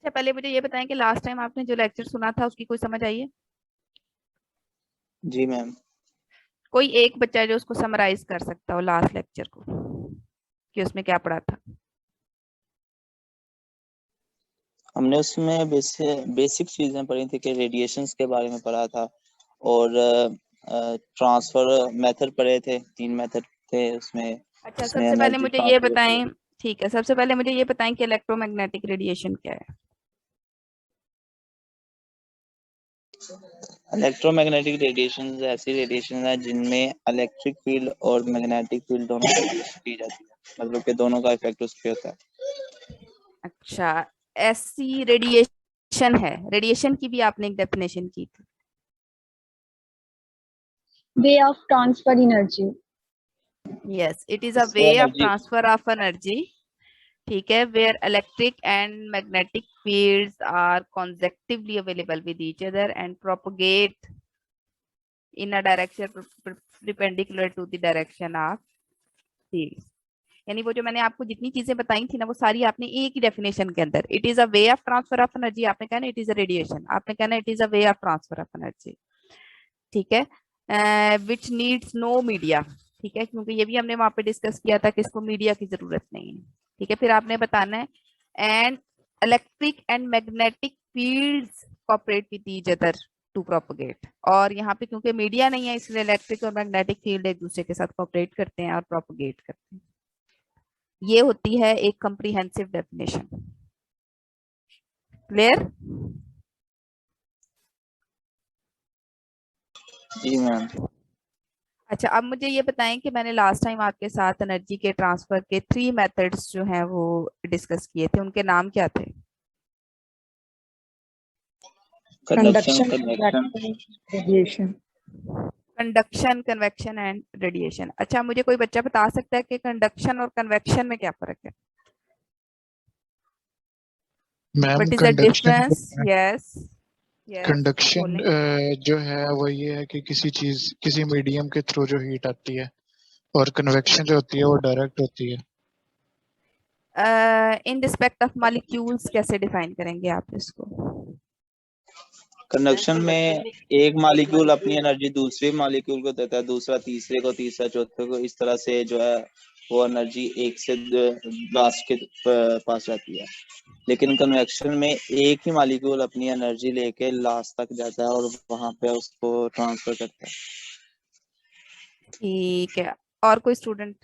अच्छा, पहले मुझे ये बताएं कि लास्ट टाइम आपने जो लेक्चर सुना था उसकी कोई समझ आई है? जी मैम। कोई एक बच्चा जो उसको समराइज कर सकता हो लास्ट लेक्चर को, कि उसमें क्या पढ़ा था? हमने उसमें बेसिक चीजें पढ़ी थी कि रेडिएशंस के बारे में पढ़ा था, और ट्रांसफर मेथड पढ़े थे। 3 मेथड थे उसमें। अच्छा, उसमें सबसे पहले एनर्जी मुझे ये ट्रांसफर होती है। बताएं। ठीक है, सबसे पहले मुझे ये बताएं कि इलेक्ट्रोमैग्नेटिक रेडिएशन क्या है? इलेक्ट्रोमैग्नेटिक रेडिएशन ऐसी रेडिएशन है जिनमें इलेक्ट्रिक फील्ड और मैग्नेटिक फील्ड दोनों की जाती है, मतलब कि दोनों का इफेक्ट उस पर होता है। अच्छा, ऐसी रेडिएशन है, रेडिएशन की भी आपने एक डेफिनेशन की थी। Way of transfer energy. Yes, it is a way इससे of energy. Transfer of energy. ठीक है, where electric and magnetic fields are consecutively available with each other and propagate in a direction perpendicular to the direction of field। यानी वो जो मैंने आपको जितनी चीजें बताई थी ना, वो सारी आपने एक ही डेफिनेशन के अंदर, it is a way of transfer of energy आपने कहना, इट इज अ रेडिएशन आपने कहना, it is a way of transfer of energy. ठीक है, विच नीड्स नो मीडिया। ठीक है, क्योंकि ये भी हमने वहां पे डिस्कस किया था कि इसको मीडिया की जरूरत नहीं है। ठीक है, फिर आपने बताना है and electric and magnetic fields cooperate with each other to propagate. और यहाँ पे क्योंकि मीडिया नहीं है, इसलिए इलेक्ट्रिक और मैग्नेटिक फील्ड एक दूसरे के साथ कॉपरेट करते हैं और प्रोपोगेट करते हैं। ये होती है एक कंप्रीहेंसिव डेफिनेशन। क्लियर? जी मैम। अच्छा, अब मुझे ये बताएं कि मैंने लास्ट टाइम आपके साथ एनर्जी के ट्रांसफर के 3 मेथड्स जो हैं वो डिस्कस किए थे, उनके नाम क्या थे? Conduction, conduction, convection. Radiation. Conduction, convection and radiation. अच्छा, मुझे कोई बच्चा बता सकता है कि कंडक्शन और कन्वेक्शन में क्या फर्क है? Ma'am what is the conduction difference? Yes, yes, conduction बोलें। जो है वो ये है कि किसी मीडियम के थ्रू जो हीट आती है, और कन्वेक्शन जो होती है वो डायरेक्ट होती है। इन रिस्पेक्ट ऑफ मॉलिक्यूल्स कैसे डिफाइन करेंगे आप इसको? कंडक्शन में एक मॉलिक्यूल अपनी एनर्जी दूसरे मॉलिक्यूल को देता है, दूसरा तीसरे को, तीसरा चौथे को, इस तरह से जो है वो एनर्जी एक से लास्ट के पास जाती है। लेकिन कन्वेक्शन में एक ही मॉलिक्यूल अपनी एनर्जी लेके लास्ट तक जाता है और वहां पे उसको ट्रांसफर करता है। ठीक है, और कोई स्टूडेंट?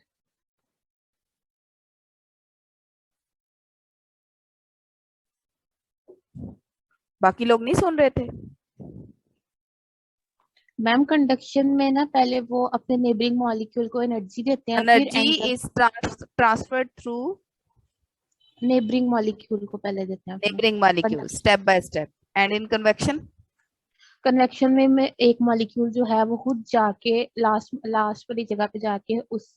बाकी लोग नहीं सुन रहे थे? मैम कंडक्शन में ना पहले वो अपने नेबरिंग मॉलिक्यूल को एनर्जी देते हैं, फिर energy anchor is transferred through neighbouring molecule को पहले देते हैं अपने। neighboring molecules step by step, and in convection convection में एक मॉलिक्यूल जो है वो खुद जाके लास्ट लास्ट वाली जगह पे जाके उस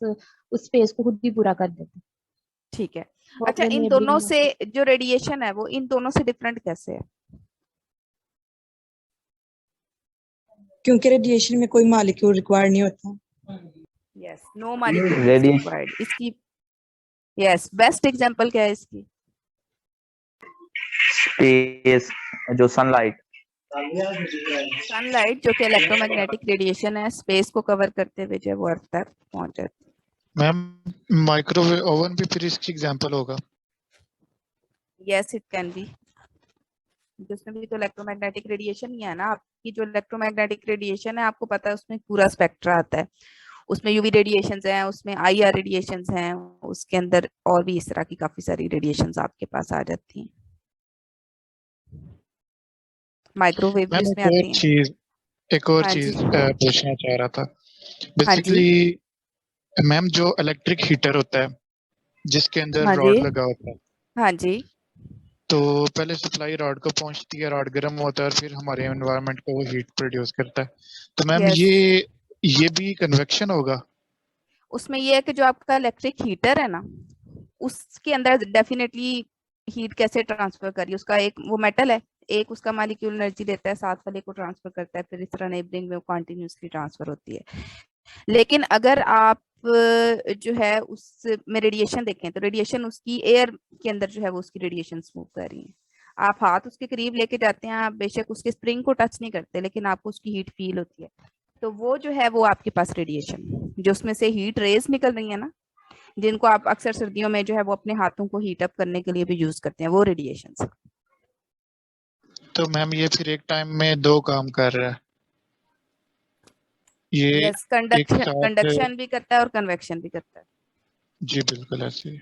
स्पेस को खुद भी पूरा कर देते हैं। ठीक है। वो अच्छा, अपने इन दोनों नेबरिंग से जो रेडिएशन है वो इन दोनों से डिफरेंट कैसे है? क्योंकि रेडिएशन में कोई मॉलिक्यूल रिक्वायर्ड नहीं होता। Yes, no molecule is radiation required इसकी। यस, बेस्ट एग्जांपल क्या है इसकी? स्पेस, जो सनलाइट। सनलाइट जो कि इलेक्ट्रोमैग्नेटिक रेडिएशन है, स्पेस को कवर करते हुए जो है वो अर्थ तक पहुंच जाती मैम माइक्रोवेव ओवन भी फिर इसकी एग्जांपल होगा। है। Yes, it can be. जिसमें भी तो इलेक्ट्रोमैग्नेटिक रेडिएशन ही है ना। आपकी जो इलेक्ट्रोमैग्नेटिक रेडिएशन है, आपको पता है उसमें पूरा स्पेक्ट्रा आता है। उसमें यूवी रेडिएशंस हैं, उसमें आईआर रेडिएशंस हैं, उसके अंदर और भी इस तरह की काफी सारी रेडिएशंस आपके पास आ जाती हैं। माइक्रोवेव भी मैम उसमें आती हैं। एक और हाँ जी, चीज पूछना चाह रहा था। हाँ जी, बेसिकली मैम जो इलेक्ट्रिक हीटर होता है जिसके अंदर हाँ जी, रॉड लगा होता है, हाँ जी। तो पहले सप्लाई रॉड को पहुंचती है, रॉड गर्म होता है और फिर हमारे एनवायरनमेंट को वो हीट प्रोड्यूस करता है। तो मैम यस, ये भी कन्वेक्शन होगा। उसमें ये है कि जो आपका इलेक्ट्रिक हीटर है ना, उसके अंदर डेफिनेटली हीट कैसे ट्रांसफर करिए। उसका एक वो मेटल है, एक उसका मॉलिक्यूल एनर्जी लेता है, साथ वाले को ट्रांसफर करता है, फिर इस तरह नेबरिंग में कंटिन्यूसली ट्रांसफर होती है। लेकिन अगर आप जो है उस में रेडिएशन देखें, तो रेडिएशन उसकी एयर के अंदर जो है वो उसकी रेडिएशन मूव कर रही है। आप हाथ उसके करीब लेके जाते हैं, आप बेशक उसके स्प्रिंग को टच नहीं करते, लेकिन आपको उसकी हीट फील होती है। तो वो जो है वो आपके पास रेडिएशन, जो उसमें से हीट रेज निकल रही है ना, जिनको आप अक्सर सर्दियों में जो है वो अपने हाथों को हीट अप करने के लिए भी यूज करते हैं, वो रेडिएशन। तो मैम ये फिर एक टाइम में दो काम कर रहा है, ये यस, एक कंडक्शन साथ। कंडक्शन भी करता है और कन्वेक्शन भी करता है। जी बिल्कुल ऐसे ही।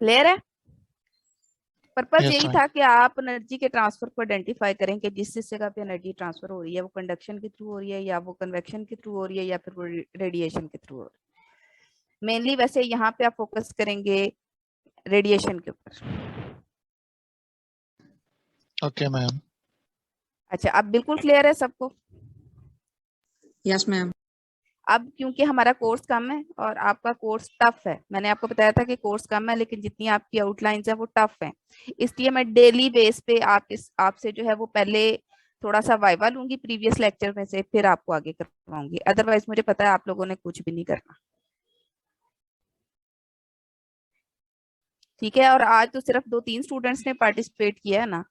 क्लियर है? पर्पज यस यही मैम। था कि आप एनर्जी के ट्रांसफर को आइडेंटिफाई करें कि जिस जगह पे एनर्जी ट्रांसफर हो रही है वो कंडक्शन के थ्रू हो रही है, या वो कन्वेक्शन के थ्रू हो रही है, या फिर वो रेडिएशन के थ्रू हो रही है। मेनली वैसे यहाँ पे आप फोकस करेंगे रेडिएशन के ऊपर। Okay ma'am. अच्छा, अब बिल्कुल क्लियर है सबको? Yes ma'am. अब क्योंकि हमारा कोर्स कम है और आपका कोर्स टफ है, मैंने आपको बताया था कि कोर्स कम है लेकिन जितनी आपकी आउटलाइंस है वो टफ है, इसलिए मैं डेली बेस पे आपसे जो है वो पहले थोड़ा सा वाइवा लूंगी प्रीवियस लेक्चर में से, फिर आपको आगे करवाऊंगी। अदरवाइज मुझे पता है आप लोगों ने कुछ भी नहीं करना। ठीक है, और आज तो सिर्फ 2-3 स्टूडेंट्स ने पार्टिसिपेट किया है ना,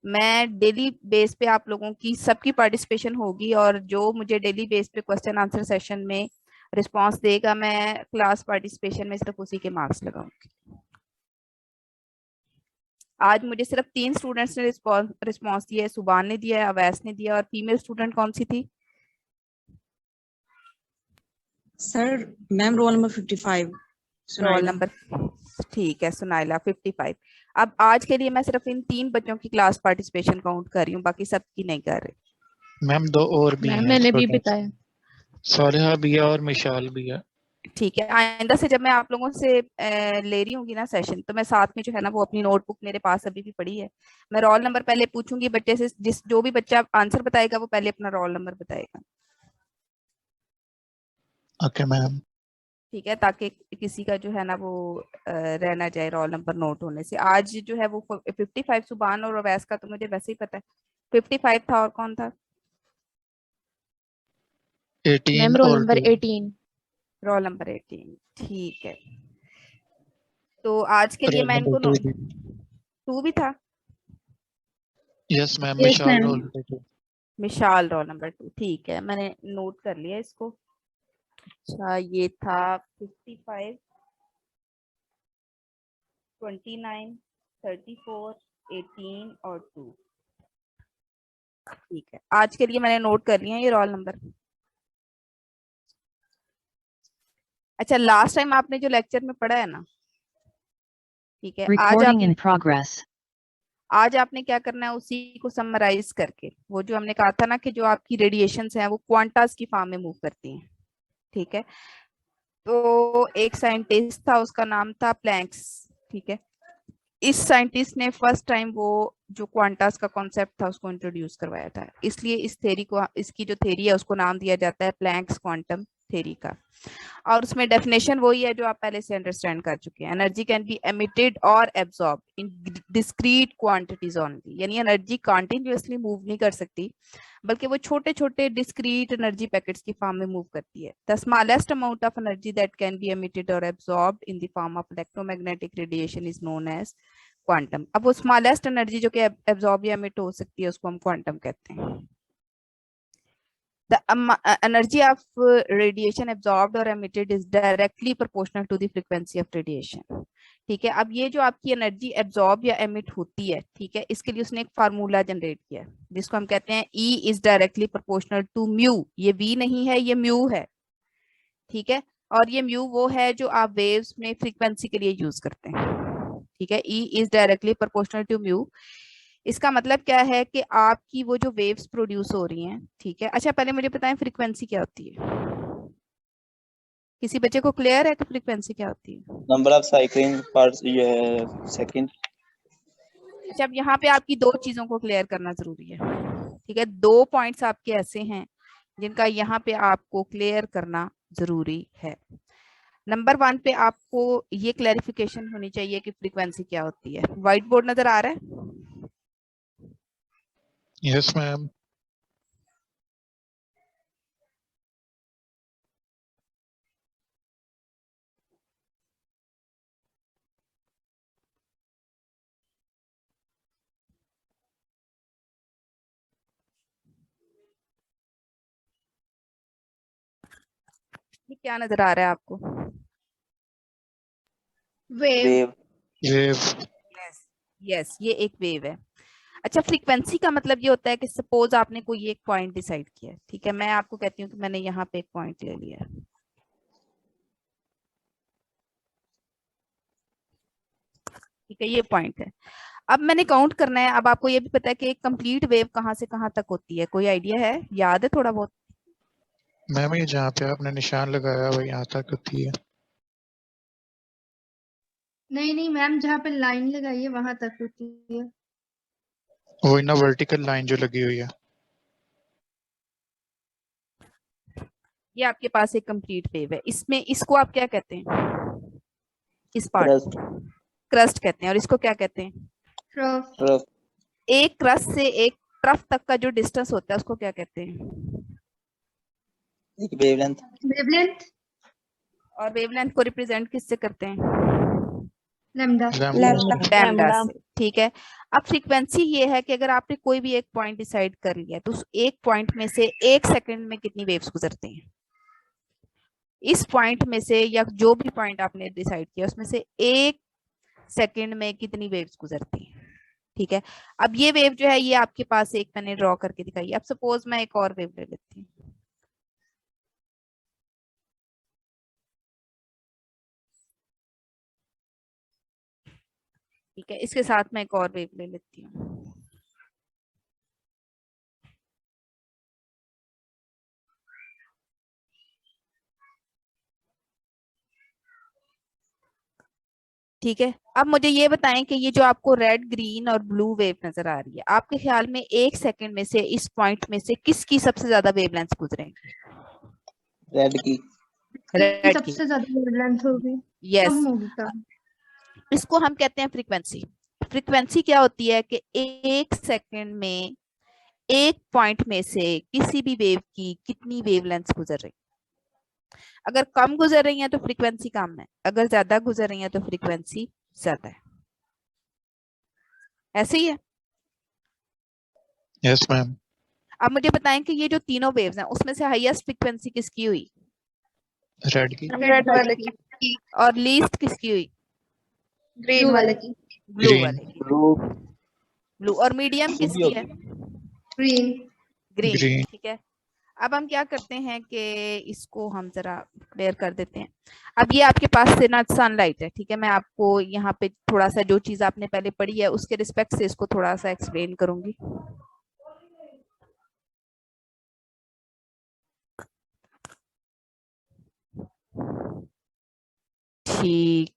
मैं डेली बेस पे आप लोगों की सबकी पार्टिसिपेशन होगी, और जो मुझे डेली बेस पे क्वेश्चन आंसर सेशन में रिस्पांस देगा मैं क्लास पार्टिसिपेशन में सिर्फ उसी के मार्क्स लगाऊंगी। आज मुझे सिर्फ 3 स्टूडेंट्स ने रिस्पांस दिया है, सुबान ने दिया है, अवैस ने दिया, और फीमेल स्टूडेंट कौन सी थी? Sir ma'am roll number 55 roll Sunaila. Number, ठीक है, सुनाइला 55। अब आज के लिए मैं सिर्फ इन 3 बच्चों की क्लास पार्टिसिपेशन काउंट कर रही हूँ, बाकी सबकी नहीं कर रही। मैम दो और भी मैम हैं मैंने भी स्टूडेंट्स, बताया। सालिहा भी है और मिशाल भी है। ठीक है, आइंदा से जब मैं आप लोगों से ले रही हूँ ना सेशन, तो मैं साथ में जो है ना वो अपनी नोटबुक मेरे पास अभी भी पड़ी है, मैं रोल नंबर पहले पूछूंगी बच्चे से, जिस जो भी बच्चा आंसर बताएगा वो पहले अपना रोल नंबर बताएगा। Okay ma'am. ठीक है, ताकि किसी का जो है ना वो रह ना जाए रोल नंबर नोट होने से। आज जो है वो 55 सुबान और अवैस का तो मुझे वैसे ही पता है, 55 था, और कौन था? 18 मैम रोल और नंबर 2। 18। रोल नंबर 18, ठीक है। तो आज के लिए रोल मैं नंबर इनको 2 भी। 2 भी था। Yes ma'am, yes Mishal ma'am. Roll number 2। Mishal roll number 2, ठीक है, मैंने नोट कर लिया इसको। अच्छा, ये था 55, 29, 34, 18 और 2। ठीक है, आज के लिए मैंने नोट कर लिया ये रोल नंबर। अच्छा, लास्ट टाइम आपने जो लेक्चर में पढ़ा है ना, ठीक है, Recording in progress. आज आपने क्या करना है, उसी को समराइज करके, वो जो हमने कहा था ना कि जो आपकी रेडिएशंस हैं वो क्वांटास की फॉर्म में मूव करती हैं। ठीक है, तो एक साइंटिस्ट था, उसका नाम था प्लैंक्स। ठीक है, इस साइंटिस्ट ने फर्स्ट टाइम वो जो क्वांटास का कॉन्सेप्ट था उसको इंट्रोड्यूस करवाया था, इसलिए इस थ्योरी को, इसकी जो थ्योरी है उसको नाम दिया जाता है प्लैंक्स क्वांटम थ्योरी का। और उसमें डेफिनेशन वही है जो आप पहले से अंडरस्टैंड कर चुके हैं, एनर्जी कैन बी एमिटेड और absorb in discrete quantities only, यानी एनर्जी कंटिन्यूअसली मूव नहीं कर सकती, बल्कि वो छोटे छोटे डिस्क्रीट एनर्जी पैकेट्स की फॉर्म में मूव करती है। The smallest amount of energy that can be emitted और absorbed in the form of electromagnetic radiation is known as quantum. अब वो स्मॉलेस्ट एनर्जी जो कि एब्जॉर्ब या एमिट हो सकती है उसको हम क्वांटम कहते हैं। The energy of radiation absorbed or emitted is directly proportional to the frequency of radiation. ठीक है, अब ये जो आपकी एनर्जी एब्जॉर्ब या एमिट होती है, ठीक है, इसके लिए उसने एक फार्मूला जनरेट किया है जिसको हम कहते हैं E is directly proportional to mu. ये V नहीं है, ये म्यू है। ठीक है, और ये म्यू वो है जो आप वेव्स में फ्रीक्वेंसी के लिए यूज करते हैं। ठीक है, E is directly proportional to mu. इसका मतलब क्या है कि आपकी वो जो वेव्स प्रोड्यूस हो रही हैं, ठीक है। अच्छा, पहले मुझे बताएं फ्रीक्वेंसी क्या होती है, किसी बच्चे को क्लियर है कि फ्रीक्वेंसी क्या होती है? नंबर ऑफ साइकिलिंग पर सेकंड। अच्छा, अब यहाँ पे आपकी 2 चीजों को क्लियर करना जरूरी है। ठीक है, 2 पॉइंट्स आपके ऐसे हैं जिनका यहाँ पे आपको क्लियर करना जरूरी है। नंबर 1 पे आपको ये क्लैरिफिकेशन होनी चाहिए कि फ्रीक्वेंसी क्या होती है। व्हाइट बोर्ड नजर आ रहा है? Yes ma'am. ये क्या नजर आ रहा है आपको? Wave. Wave. Wave. Yes yes, ये एक वेव है। अच्छा, फ्रीक्वेंसी का मतलब ये होता है कि सपोज आपने कोई एक पॉइंट डिसाइड किया है, ठीक है, मैं आपको कहती हूँ कि मैंने यहाँ पे एक पॉइंट ले लिया है, ठीक है, ये पॉइंट है। अब मैंने काउंट करना है। अब आपको ये भी पता है कि एक कंप्लीट वेव कहाँ से कहाँ तक होती है, कोई आइडिया है, याद है थोड़ा बहुत? मैम ये जहाँ पे आपने निशान लगाया वो यहाँ तक होती है। नहीं नहीं मैम, जहाँ पे लाइन लगाई है वहां तक होती है। वो ना वर्टिकल लाइन जो लगी हुई है। ये आपके पास एक कंप्लीट वेव है, इसमें इसको आप क्या कहते हैं? इस पार्ट क्रस्ट। क्रस्ट कहते हैं। और इसको क्या कहते हैं? ट्रफ। ट्रफ। एक क्रस्ट से एक ट्रफ तक का जो डिस्टेंस होता है उसको क्या कहते हैं? एक वेवलेंथ। वेवलेंथ। और वेवलेंथ को रिप्रेजेंट किससे करते हैं? लैम्डा। लैम्डा से, ठीक है। अब फ्रीक्वेंसी ये है कि अगर आपने कोई भी एक पॉइंट डिसाइड कर लिया तो उस एक पॉइंट में से एक सेकंड में कितनी वेव्स गुजरती हैं? इस पॉइंट में से, या जो भी पॉइंट आपने डिसाइड किया उसमें से एक सेकंड में कितनी वेव्स गुजरती हैं, ठीक है। अब ये वेव जो है ये आपके पास एक मैंने ड्रॉ करके दिखाई। अब सपोज मैं एक और वेव ले लेती हूँ, ठीक है, इसके साथ मैं एक और वेव ले लेती हूँ। ठीक है, अब मुझे ये बताएं कि ये जो आपको रेड, ग्रीन और ब्लू वेव नजर आ रही है, आपके ख्याल में एक सेकंड में से इस पॉइंट में से किसकी सबसे ज्यादा वेवलेंथ गुजरेंगी? रेड की। रेड की, सबसे ज्यादा वेवलेंथ होगी। यस। कम होगी कम। इसको हम कहते हैं फ्रीक्वेंसी। फ्रीक्वेंसी क्या होती है कि एक सेकंड में एक पॉइंट में से किसी भी वेव की कितनी वेवलेंथ गुजर रही। अगर कम गुजर रही है तो फ्रीक्वेंसी कम है, अगर ज्यादा गुजर रही है तो फ्रीक्वेंसी ज्यादा है। ऐसे ही है। Yes ma'am. अब मुझे बताएं कि ये जो तीनों वेव्स हैं उसमें से हाईएस्ट फ्रीक्वेंसी किसकी हुई? रेड की। रेड वाले की। और लीस्ट किसकी हुई? ग्रीन वाले की। Blue Green. वाले की। ब्लू। ब्लू। और मीडियम भी किसकी है? ग्रीन। Green, Green. ठीक है। अब हम क्या करते हैं कि इसको हम जरा क्लियर कर देते हैं। अब ये आपके पास से ना सनलाइट है, ठीक है, मैं आपको यहाँ पे थोड़ा सा जो चीज आपने पहले पढ़ी है उसके रिस्पेक्ट से इसको थोड़ा सा एक्सप्लेन करूंगी। ठीक,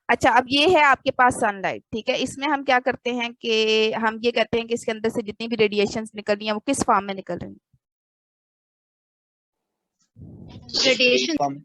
अच्छा, अब ये है आपके पास सनलाइट, ठीक है। इसमें हम क्या करते हैं कि हम ये कहते हैं कि इसके अंदर से जितनी भी रेडिएशंस निकल रही हैं वो किस फॉर्म में निकल रही हैं? रेडिएशन। फॉर्म।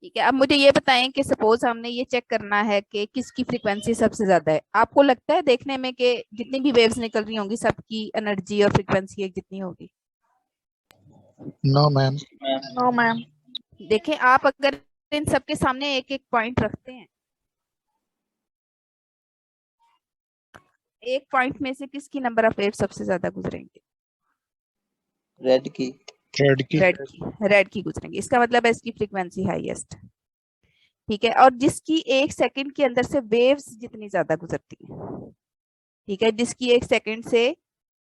ठीक है, अब मुझे ये बताएं कि सपोज हमने ये चेक करना है कि किसकी फ्रीक्वेंसी सबसे ज्यादा है। आपको लगता है देखने में कि जितनी भी वेव्स निकल रही होंगी सबकी एनर्जी और फ्रीक्वेंसी एक जितनी होगी? No ma'am. No ma'am. देखें, आप अगर इन सबके सामने एक एक पॉइंट रखते हैं, एक पॉइंट में से किसकी नंबर ऑफ वेव सबसे ज्यादा गुजरेंगे? रेड की। रेड की। रेड की गुजरेंगे। इसका मतलब है इसकी फ्रीक्वेंसी हाईएस्ट, ठीक है। और जिसकी एक सेकंड के अंदर से वेव्स जितनी ज्यादा गुजरती है, ठीक है, जिसकी एक सेकंड से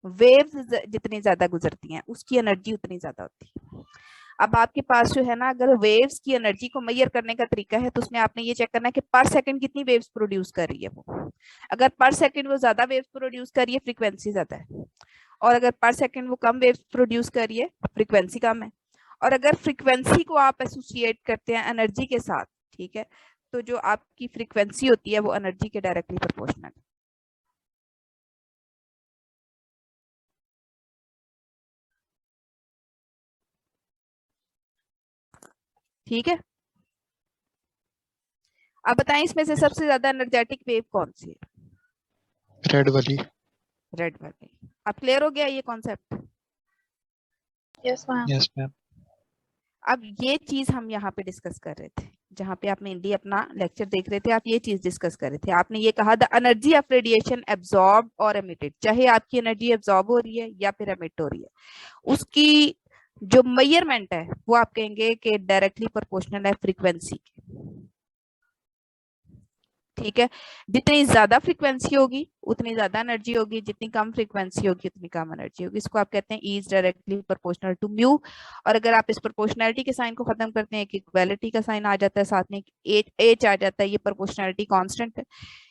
वेव्स जितनी ज्यादा गुजरती हैं उसकी एनर्जी उतनी ज्यादा होती है। अब आपके पास जो है ना, अगर वेव्स की एनर्जी को मेजर करने का तरीका है तो उसमें आपने ये चेक करना है कि पर सेकंड कितनी वेव्स प्रोड्यूस कर रही है वो। अगर पर सेकंड वो ज्यादा वेव्स प्रोड्यूस कर रही है, फ्रीक्वेंसी ज्यादा है। और अगर पर सेकंड वो कम वेव्स प्रोड्यूस कर रही है, फ्रीक्वेंसी कम है। और अगर फ्रीक्वेंसी को आप एसोसिएट करते हैं एनर्जी के साथ, ठीक है, तो जो आपकी फ्रीक्वेंसी होती है वो एनर्जी के डायरेक्टली प्रोपोर्शनल। ठीक है, अब बताएं इसमें से सबसे ज्यादा एनर्जेटिक वेव कौन सी है? रेड वाली। रेड वाली। अब क्लियर हो गया ये concept? Yes ma'am. Yes ma'am. अब ये चीज हम यहाँ पे डिस्कस कर रहे थे, जहाँ पे आप मेनली अपना लेक्चर देख रहे थे, आप ये चीज डिस्कस कर रहे थे। आपने ये कहा the energy of radiation absorb और एमिटेड, चाहे आपकी एनर्जी एब्जॉर्ब हो रही है या फिर एमिट हो रही है, उसकी जो मेजरमेंट है वो आप कहेंगे कि डायरेक्टली प्रोपोर्शनल है फ्रीक्वेंसी के। ठीक है, जितनी ज्यादा फ्रीक्वेंसी होगी उतनी ज्यादा एनर्जी होगी, जितनी कम फ्रीक्वेंसी होगी उतनी कम एनर्जी होगी। इसको आप कहते हैं E is directly proportional to mu. और अगर आप इस प्रोपोर्शनैलिटी के साइन को खत्म करते हैं, इक्वालिटी का साइन आ जाता है, साथ में एच आ जाता है, ये प्रोपोर्शनैलिटी कांस्टेंट है,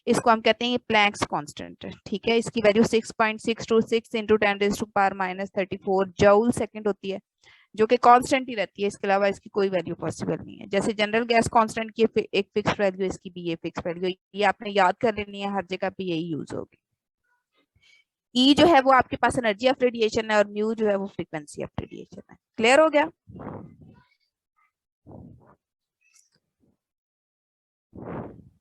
इसको हम कहते हैं ये प्लैंक्स कांस्टेंट है। ठीक है, इसकी वैल्यू 6.626 इंटू 10⁻⁻34 जूल सेकंड होती है, जो कि कांस्टेंट ही रहती है, इसके अलावा इसकी कोई वैल्यू पॉसिबल नहीं है। जैसे जनरल गैस कांस्टेंट की एक फिक्स वैल्यू, इसकी भी ये फिक्स वैल्यू, ये आपने याद कर लेनी है, हर जगह पे यही यूज होगी। ई जो है वो आपके पास एनर्जी ऑफ रेडिएशन है और म्यू जो है वो फ्रीक्वेंसी ऑफ रेडिएशन है। क्लियर हो गया?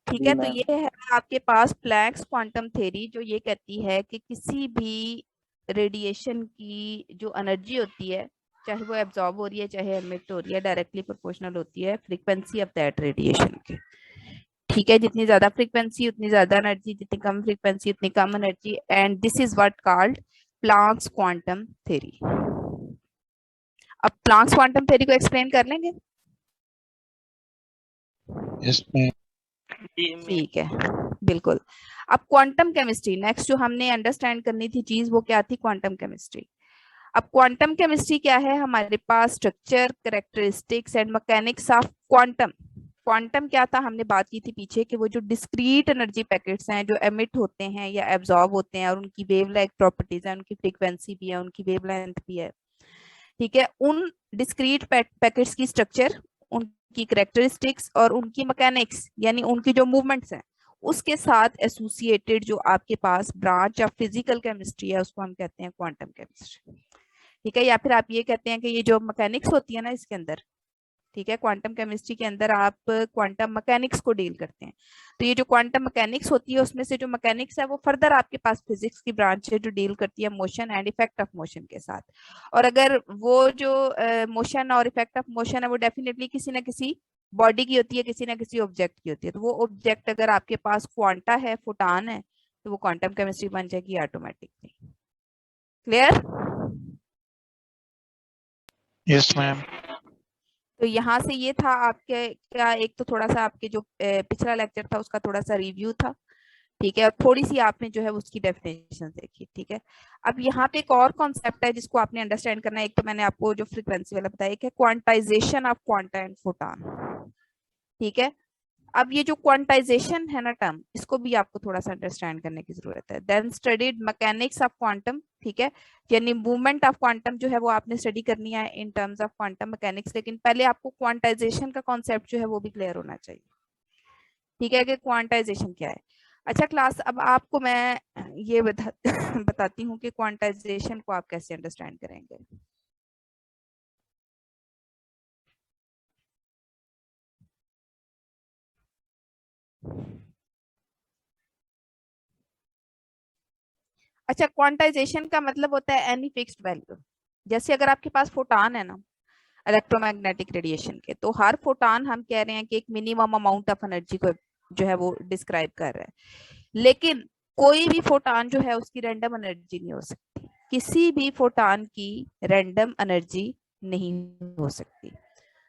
ठीक है, तो ये है आपके पास प्लैंक्स क्वांटम थ्योरी, जो ये कहती है कि किसी भी रेडिएशन की जो एनर्जी होती है, चाहे वो एब्जॉर्ब हो रही है चाहे एमिट हो रही है, डायरेक्टली प्रोपोर्शनल होती है फ्रीक्वेंसी ऑफ दैट रेडिएशन के। ठीक है, जितनी ज्यादा फ्रीक्वेंसी उतनी ज्यादा एनर्जी, जितनी कम फ्रीक्वेंसी उतनी कम energy, and this is what called Planck's quantum theory. अब प्लैंक्स क्वांटम थ्योरी को एक्सप्लेन कर लेंगे? Yes ma'am. ठीक है, बिल्कुल। अब क्वांटम केमिस्ट्री नेक्स्ट जो हमने अंडरस्टैंड करनी थी चीज, वो क्या थी? Quantum chemistry. अब क्वांटम केमिस्ट्री क्या है? हमारे पास structure, characteristics and mechanics of quantum. Quantum क्या था? हमने बात की थी पीछे कि वो जो डिस्क्रीट एनर्जी पैकेट्स हैं जो एमिट होते हैं या एब्जॉर्ब होते हैं, और उनकी वेवलेंथ प्रॉपर्टीज है, उनकी फ्रीक्वेंसी भी है, उनकी वेवलेंथ भी है। ठीक है, उन डिस्क्रीट पैकेट्स की स्ट्रक्चर, उनकी कैरेक्टरिस्टिक्स और उनकी मैकेनिक्स यानी उनकी जो मूवमेंट्स हैं, उसके साथ एसोसिएटेड जो आपके पास ब्रांच ऑफ फिजिकल केमिस्ट्री है, उसको हम कहते हैं क्वांटम केमिस्ट्री। ठीक है, या फिर आप ये कहते हैं कि ये जो मैकेनिक्स होती है ना इसके अंदर, ठीक है, क्वांटम केमिस्ट्री के अंदर आप क्वांटम मैकेनिक्स को डील करते हैं। तो ये जो क्वांटम मैकेनिक्स होती है, उसमें से जो मैकेनिक्स है वो फर्दर आपके पास फिजिक्स की ब्रांच है जो डील करती है motion and effect of motion के साथ। और अगर वो जो मोशन और इफेक्ट ऑफ मोशन है वो डेफिनेटली किसी ना किसी बॉडी की होती है, किसी ना किसी ऑब्जेक्ट की होती है, तो वो ऑब्जेक्ट अगर आपके पास क्वांटा है, फोटान है, तो वो क्वांटम केमिस्ट्री बन जाएगी ऑटोमेटिकली। क्लियर? Yes ma'am. तो यहाँ से ये था आपके क्या, एक तो थोड़ा सा आपके जो पिछला लेक्चर था उसका थोड़ा सा रिव्यू था। ठीक है, और थोड़ी सी आपने जो है उसकी डेफिनेशन देखी। ठीक है, अब यहाँ पे एक और कॉन्सेप्ट है जिसको आपने अंडरस्टैंड करना है। एक तो मैंने आपको जो फ्रीक्वेंसी वाला बताया, एक है quantisation of quanta and photon. ठीक है, अब ये जो क्वांटाइजेशन है ना टर्म, इसको भी आपको थोड़ा सा अंडरस्टैंड करने की जरूरत है। Then studied mechanics of quantum. ठीक है, यानी मूवमेंट ऑफ क्वांटम जो है वो आपने स्टडी करनी है in terms of quantum mechanics, लेकिन पहले आपको क्वांटाइजेशन का कॉन्सेप्ट जो है वो भी क्लियर होना चाहिए। ठीक है, कि क्वांटाइजेशन क्या है। अच्छा क्लास, अब आपको मैं ये बताती हूँ कि क्वांटाइजेशन को आप कैसे अंडरस्टैंड करेंगे। अच्छा, क्वांटाइजेशन का मतलब होता है एनी फिक्स्ड वैल्यू। जैसे अगर आपके पास फोटान है ना इलेक्ट्रोमैग्नेटिक रेडिएशन के, तो हर फोटान हम कह रहे हैं कि एक मिनिमम अमाउंट ऑफ एनर्जी को जो है वो डिस्क्राइब कर रहा है। लेकिन कोई भी फोटान जो है उसकी रैंडम एनर्जी नहीं हो सकती, किसी भी फोटान की रैंडम एनर्जी नहीं हो सकती।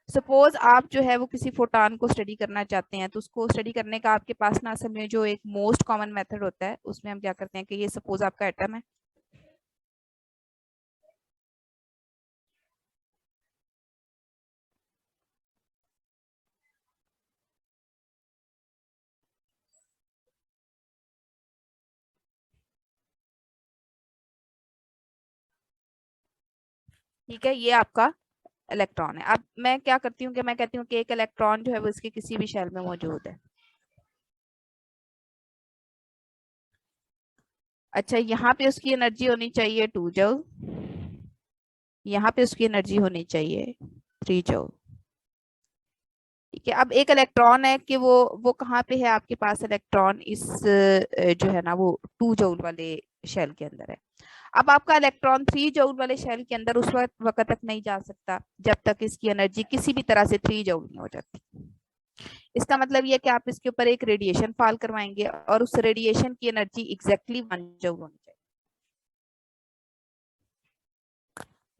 सपोज आप जो है वो किसी फोटान को स्टडी करना चाहते हैं, तो उसको स्टडी करने का आपके पास ना असल में जो एक मोस्ट कॉमन मेथड होता है, उसमें हम क्या करते हैं कि ये सपोज आपका एटम है, ठीक है, ये आपका इलेक्ट्रॉन है। अब मैं क्या करती हूँ कि मैं कहती हूँ कि एक इलेक्ट्रॉन जो है वो इसके किसी भी शेल में मौजूद है। अच्छा, यहाँ पे उसकी एनर्जी होनी चाहिए 2 जूल, यहाँ पे उसकी एनर्जी होनी चाहिए 3 जूल। ठीक है। अब एक इलेक्ट्रॉन है कि वो कहाँ पे है आपके पास इलेक्ट्रॉन, इस जो है ना वो 2 जूल वाले शेल के अंदर है। अब आपका इलेक्ट्रॉन 3 जूल वाले शेल के अंदर उस वक्त तक नहीं जा सकता जब तक इसकी एनर्जी किसी भी तरह से 3 जूल नहीं हो जाती। इसका मतलब ये कि आप इसके ऊपर एक रेडिएशन फॉल करवाएंगे और उस रेडिएशन की एनर्जी एग्जैक्टली 1 जूल होनी चाहिए।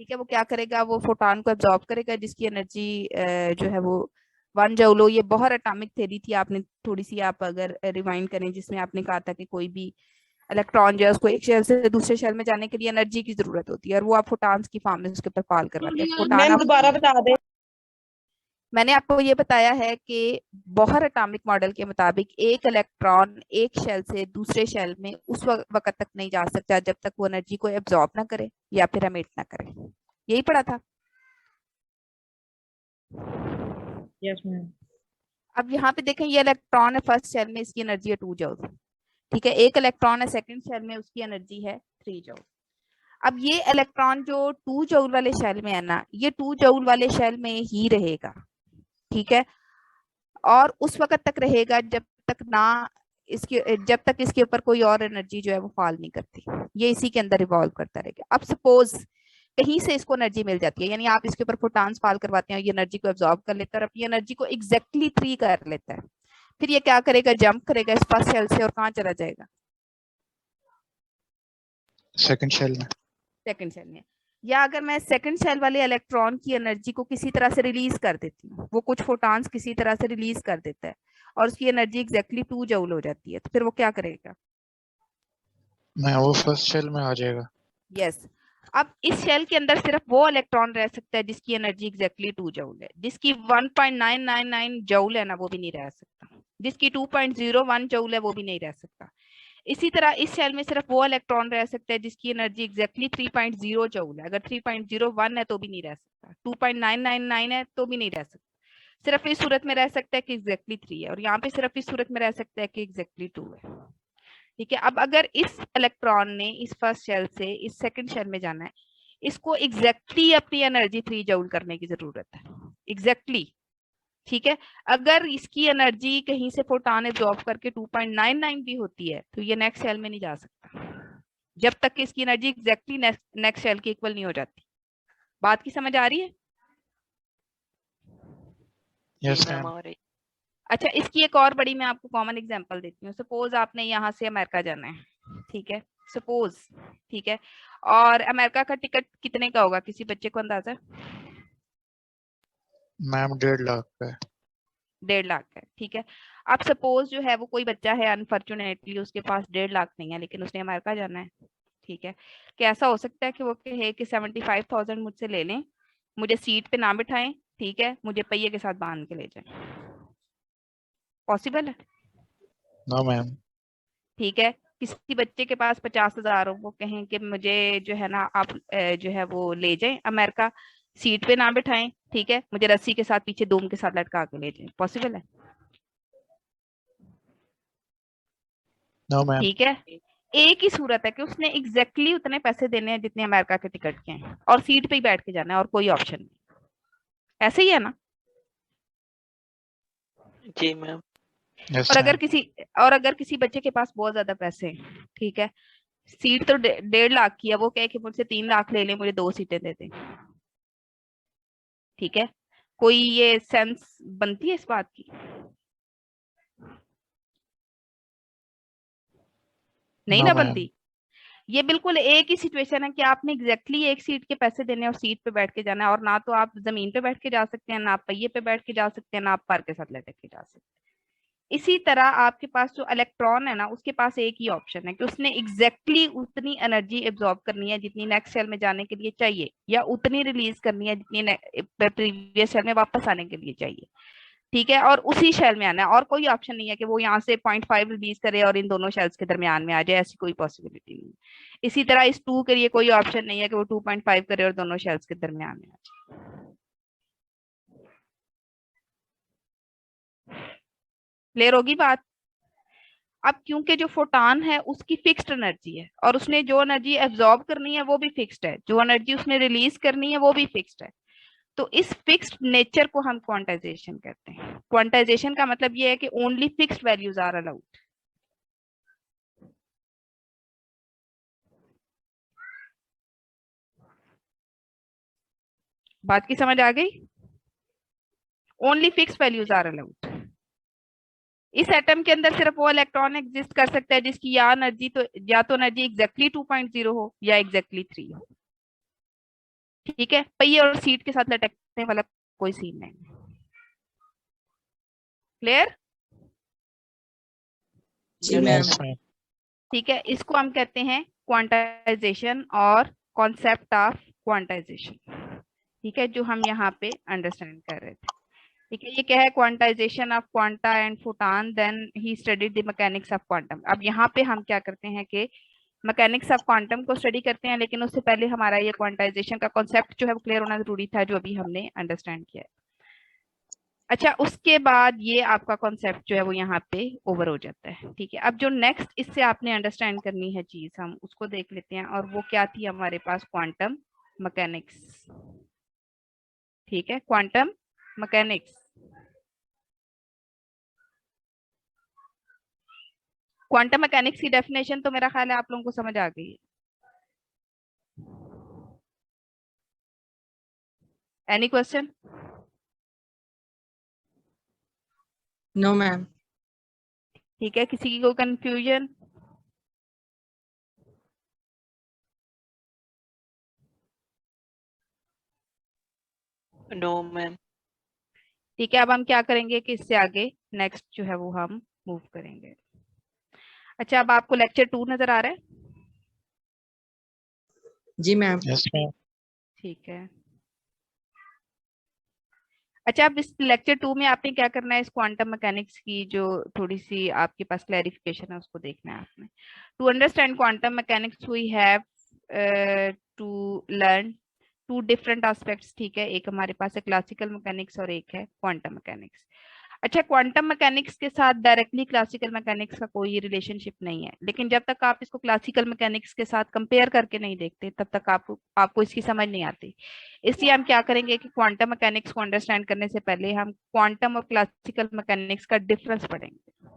ठीक है, वो क्या करेगा, वो फोटोन को एब्जॉर्ब करेगा जिसकी एनर्जी जो है वो 1 जूल हो। ये बहुत एटॉमिक थ्योरी थी, आपने थोड़ी सी आप अगर रिवाइंड करें, जिसमें आपने कहा था कि कोई भी इलेक्ट्रॉन जो है उसको एक शेल से दूसरे शेल में जाने के लिए एनर्जी की जरूरत होती है और वो आप फोटॉन्स की फॉर्म में उसके ऊपर फॉल करवाते हैं। फोटॉन मैम दोबारा बता दे। मैंने आपको ये बताया है कि बोहर एटॉमिक मॉडल के मुताबिक एक इलेक्ट्रॉन एक शेल से दूसरे शेल में उस वक्त तक नहीं जा सकता जब तक वो एनर्जी को एब्जॉर्ब ना करे या फिर एमिट ना करे। यही पढ़ा था। Yes ma'am. अब यहाँ पे देखें, ये इलेक्ट्रॉन है फर्स्ट शेल में, इसकी एनर्जी है 2 जूल। ठीक है, एक इलेक्ट्रॉन है सेकंड शेल में, उसकी एनर्जी है 3 जूल। अब ये इलेक्ट्रॉन जो 2 जूल वाले शेल में है ना, ये 2 जूल वाले शेल में ही रहेगा। ठीक है, और उस वक्त तक रहेगा जब तक इसके ऊपर कोई और एनर्जी जो है वो फॉल नहीं करती। ये इसी के अंदर रिवॉल्व करता रहेगा। अब सपोज कहीं से इसको एनर्जी मिल जाती है, यानी आप इसके ऊपर फोटॉन्स फॉल करवाते हैं और ये एनर्जी को एब्जॉर्ब कर लेता है और अपनी एनर्जी को एग्जैक्टली 3 कर लेता है। फिर ये क्या करेगा, जंप करेगा इस फर्स्ट शेल से और कहाँ चला जाएगा, सेकंड शेल में। सेकंड शेल में। या अगर मैं सेकंड शेल वाले इलेक्ट्रॉन की एनर्जी को किसी तरह से रिलीज कर देती हूँ, वो कुछ फोटॉन्स किसी तरह से रिलीज कर देता है और उसकी एनर्जी एग्जैक्टली 2 जूल हो जाती है, तो फिर वो क्या करेगा, मैं वो फर्स्ट शेल में आ जाएगा। यस। अब इस शेल के अंदर सिर्फ वो इलेक्ट्रॉन रह सकता है जिसकी एनर्जी एग्जैक्टली 2 जूल है। जिसकी 1.999 जूल है ना, वो भी नहीं रह सकता। जिसकी 2.01 जूल है वो भी नहीं रह सकता। इसी तरह इस शेल में सिर्फ वो इलेक्ट्रॉन रह सकता है जिसकी एनर्जी एग्जैक्टली 3.0 जूल है। अगर 3.01 है तो भी नहीं रह सकता, 2.999 है तो भी नहीं रह सकता। सिर्फ इस सूरत में रह सकता है कि एग्जैक्टली 3 है, और यहाँ पे सिर्फ इस सूरत में रह सकता है कि एग्जैक्टली 2 है। ठीक है, अब अगर इस इलेक्ट्रॉन ने इस फर्स्ट शेल से इस सेकंड शेल में जाना है, इसको एग्जैक्टली अपनी एनर्जी 3 जूल करने की जरूरत है, एग्जैक्टली। ठीक है, अगर इसकी एनर्जी कहीं से फोटॉन एब्जॉर्ब करके 2.99 भी होती है तो ये नेक्स्ट शेल में नहीं जा सकता जब तक कि इसकी एनर्जी एग्जैक्टली नेक्स्ट शेल की इक्वल नहीं हो जाती। बात की समझ आ रही है? Yes ma'am. अच्छा, इसकी एक और बड़ी मैं आपको कॉमन एग्जांपल देती हूँ। सपोज आपने यहाँ से अमेरिका जाना है, ठीक है, सपोज, ठीक है, और अमेरिका का टिकट कितने का होगा, किसी बच्चे को अंदाजा है? मैम 1.5 लाख का है। 1.5 लाख का है। ठीक है, अब सपोज जो है वो कोई बच्चा है, अनफॉर्चुनेटली उसके पास 1.5 लाख नहीं है, लेकिन उसने अमेरिका जाना है। ठीक है, कैसा हो सकता है कि वो कहे कि 75,000 मुझसे ले लें, मुझे सीट पे ना बिठाएं, ठीक है, मुझे पहिए के साथ बांध के ले जाएं। पॉसिबल है? No ma'am. ठीक है, किसी बच्चे के पास 50,000 हो, वो कहें कि मुझे जो है ना आप जो है वो ले जाएं अमेरिका, सीट पे ना बिठाएं, ठीक है, मुझे रस्सी के साथ पीछे दूम के साथ लटका के ले जाएं। पॉसिबल है? No ma'am. ठीक है, एक ही सूरत है कि उसने एग्जैक्टली उतने पैसे देने हैं जितने अमेरिका के टिकट के हैं और सीट पे ही बैठ के जाना है और कोई ऑप्शन नहीं। ऐसे ही है ना? जी मैम। यस और मैम। अगर किसी बच्चे के पास बहुत ज्यादा पैसे हैं, ठीक है, सीट तो 1.5 लाख की है, वो कहे कि मुझसे 3 लाख ले ले, मुझे 2 सीटें दे दे। ठीक है, कोई ये सेंस बनती है इस बात की? नहीं नो ना मैम। बनती। ये बिल्कुल एक ही सिचुएशन है कि आपने एग्जैक्टली एक सीट के पैसे देने और सीट पे बैठ के जाना है, और ना तो आप जमीन पे बैठ के जा सकते हैं, ना आप पहिए पे बैठ के जा सकते हैं, ना आप पर के साथ लटक के जा सकते हैं। इसी तरह आपके पास जो इलेक्ट्रॉन है ना, उसके पास एक ही ऑप्शन है कि उसने एग्जैक्टली उतनी एनर्जी एब्जॉर्ब करनी है जितनी नेक्स्ट सेल में जाने के लिए चाहिए, या उतनी रिलीज करनी है जितनी प्रीवियस सेल में वापस आने के लिए चाहिए। ठीक है, और उसी शेल में आना है, और कोई ऑप्शन नहीं है कि वो यहाँ से 0.5 रिलीज करे और इन दोनों शेल्स के दरमियान में आ जाए, ऐसी कोई पॉसिबिलिटी नहीं है। इसी तरह इस 2 के लिए कोई ऑप्शन नहीं है कि वो 2.5 करे और दोनों शेल्स के दरमियान में आ जाए। क्लियर होगी बात? अब क्योंकि जो फोटॉन है उसकी फिक्स्ड एनर्जी है और उसने जो एनर्जी एब्जॉर्ब करनी है वो भी फिक्स्ड है, जो एनर्जी उसने रिलीज करनी है वो भी फिक्स्ड है, तो इस फिक्स्ड नेचर को हम क्वांटाइजेशन कहते हैं। क्वांटाइजेशन का मतलब ये है कि only fixed values are allowed. बात की समझ आ गई? Only fixed values are allowed. इस एटम के अंदर सिर्फ वो इलेक्ट्रॉन एग्जिस्ट कर सकता है जिसकी या एनर्जी एग्जैक्टली 2.0 हो या एग्जैक्टली 3 हो। ठीक है, पहिए और सीट के साथ लटकने वाला कोई सीन नहीं। क्लियर? जी मैम। Yes ma'am. ठीक है, इसको हम कहते हैं क्वांटाइजेशन और कॉन्सेप्ट ऑफ क्वांटाइजेशन। ठीक है, जो हम यहाँ पे अंडरस्टैंड कर रहे थे। ठीक है, ये क्या है? Quantisation of quanta and photon, then he studied the mechanics of quantum. अब यहाँ पे हम क्या करते हैं कि मैकेनिक्स ऑफ क्वांटम को स्टडी करते हैं, लेकिन उससे पहले हमारा ये क्वांटाइजेशन का कॉन्सेप्ट जो है वो क्लियर होना जरूरी था, जो अभी हमने अंडरस्टैंड किया है। अच्छा, उसके बाद ये आपका कॉन्सेप्ट जो है वो यहाँ पे ओवर हो जाता है। ठीक है, अब जो नेक्स्ट इससे आपने अंडरस्टैंड करनी है चीज, हम उसको देख लेते हैं, और वो क्या थी हमारे पास? Quantum mechanics. ठीक है, क्वांटम मैकेनिक्स। क्वांटम मैकेनिक्स की डेफिनेशन तो मेरा ख्याल है आप लोगों को समझ आ गई है। Any question? No ma'am. ठीक है, किसी की कोई कंफ्यूजन? No ma'am. ठीक है, अब हम क्या करेंगे कि इससे आगे नेक्स्ट जो है वो हम मूव करेंगे। अच्छा, अब आपको लेक्चर 2 नजर आ रहा है? जी मैम। Yes ma'am. ठीक है। अच्छा, अब इस लेक्चर 2 में आपने क्या करना है? इस क्वांटम मैकेनिक्स की जो थोड़ी सी आपके पास क्लैरिफिकेशन है उसको देखना है आपने। To understand quantum mechanics we have to learn 2 different aspects. ठीक है, एक हमारे पास है क्लासिकल मैकेनिक्स और एक है क्वांटम मैकेनिक्स। अच्छा, क्वांटम मैकेनिक्स के साथ डायरेक्टली क्लासिकल मैकेनिक्स का कोई रिलेशनशिप नहीं है, लेकिन जब तक आप इसको क्लासिकल मैकेनिक्स के साथ कंपेयर करके नहीं देखते तब तक आपको इसकी समझ नहीं आती। इसलिए हम क्या करेंगे कि क्वांटम मैकेनिक्स को अंडरस्टैंड करने से पहले हम क्वांटम और क्लासिकल मैकेनिक्स का डिफरेंस पढ़ेंगे।